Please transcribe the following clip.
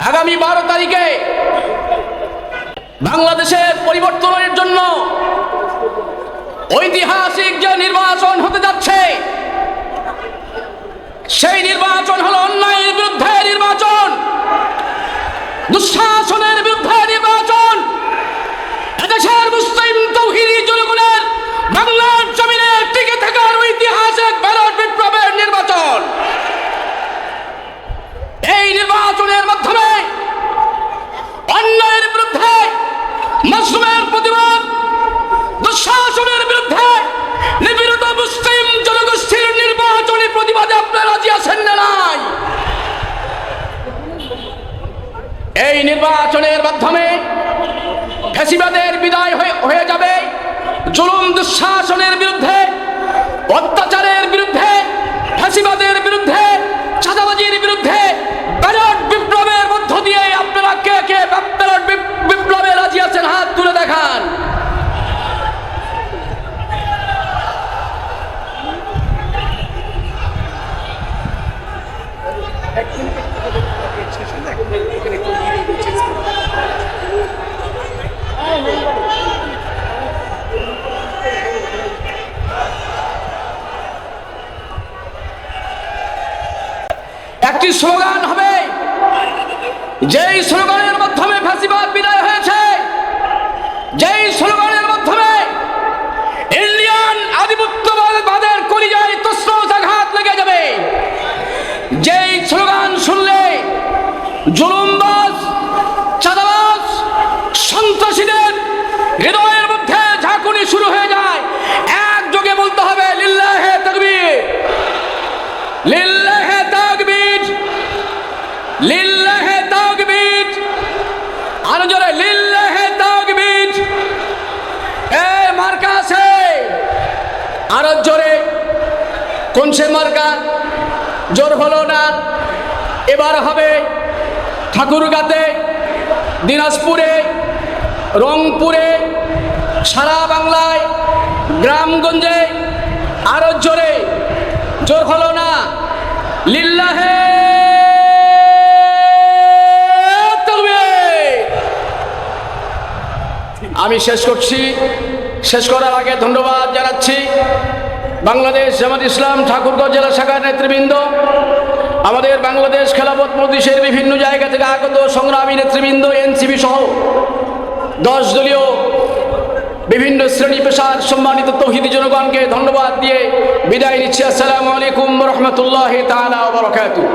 আগামী 12 তারিখে বাংলাদেশের পরিবর্তনের জন্য ঐতিহাসিক যে নির্বাচন হতে যাচ্ছে, সেই নির্বাচন হলো অন্যায়ের বিরুদ্ধে নির্বাচন, দুঃশাসনের বিরুদ্ধে নির্বাচন, এদেশের মুসলিম তৌহিদি জনগণের বাংলার জমিনে টিকে থাকার ঐতিহাসিক ব্যালট বিপ্লবের নির্বাচন। এই নির্বাচনের মাধ্যমে অন্যায়ের বিরুদ্ধে মাজলুমের প্রতিবাদ, দুঃশাসনের বিরুদ্ধে নিপীড়িত মুসলিম জনগোষ্ঠীর নির্বাচনী প্রতিবাদে আপনারা রাজি আছেন না নাই? এই নির্বাচনের মাধ্যমে ফ্যাসিবাদের বিদায় হয়ে যাবে, জুলুম দুঃশাসনের বিরুদ্ধে, অত্যাচারের বিরুদ্ধে, ফ্যাসিবাদের বিরুদ্ধে, চাঁদাবাজির বিরুদ্ধে ব্যালট বিপ্লবের মধ্য দিয়ে আপনারা কে কে ব্যালট বিপ্লবে রাজি আছেন? হাত তুলে দেখান। একটি স্লোগান হবে, যেই স্লোগানের মাধ্যমে ফ্যাসিবাদ বিদায় হয়েছে, যেই স্লোগানের মাধ্যমে ইন্ডিয়ান আধিপত্যবাদের কলিজায় তসনস আঘাত লেগে যাবে, যেই স্লোগান শুনলে জুলুমবাজ, চাঁদাবাজ, সন্ত্রাসীদের হৃদয়ের মধ্যে ঝাঁকুনি শুরু হয়ে যায়, একযোগে বলতে হবে লিল্লাহে তাকবীর, লিল্লাহে তাকবীর, লিল্লাহে তাকবীর, আরো জোরে লিল্লাহে তাকবীর। এই মার্কা আছে, আরো জোরে। কোন সে মার্কা? জোর হলো না, এবার হবে ঠাকুরগাঁতে, দিনাজপুরে, রংপুরে, সারা বাংলায়, গ্রামগঞ্জে। আরো জোরে, জোর হলো না, লিল্লাহে তাকবীর। আমি শেষ করছি। শেষ করার আগে ধন্যবাদ জানাচ্ছি বাংলাদেশ জামাত ইসলাম ঠাকুরগাঁও জেলা শাখার নেতৃবৃন্দ, আমাদের বাংলাদেশ খেলাফত মজলিসের বিভিন্ন জায়গা থেকে আগত সংগ্রামী নেতৃবৃন্দ, এনসিপি সহ 10 দলীয় বিভিন্ন শ্রেণী পেশার সম্মানিত তৌহিদি জনগণকে ধন্যবাদ দিয়ে বিদায় নিচ্ছি। আসসালামু আলাইকুম ওয়া রাহমাতুল্লাহি তাআলা ওয়া বারাকাতুহু।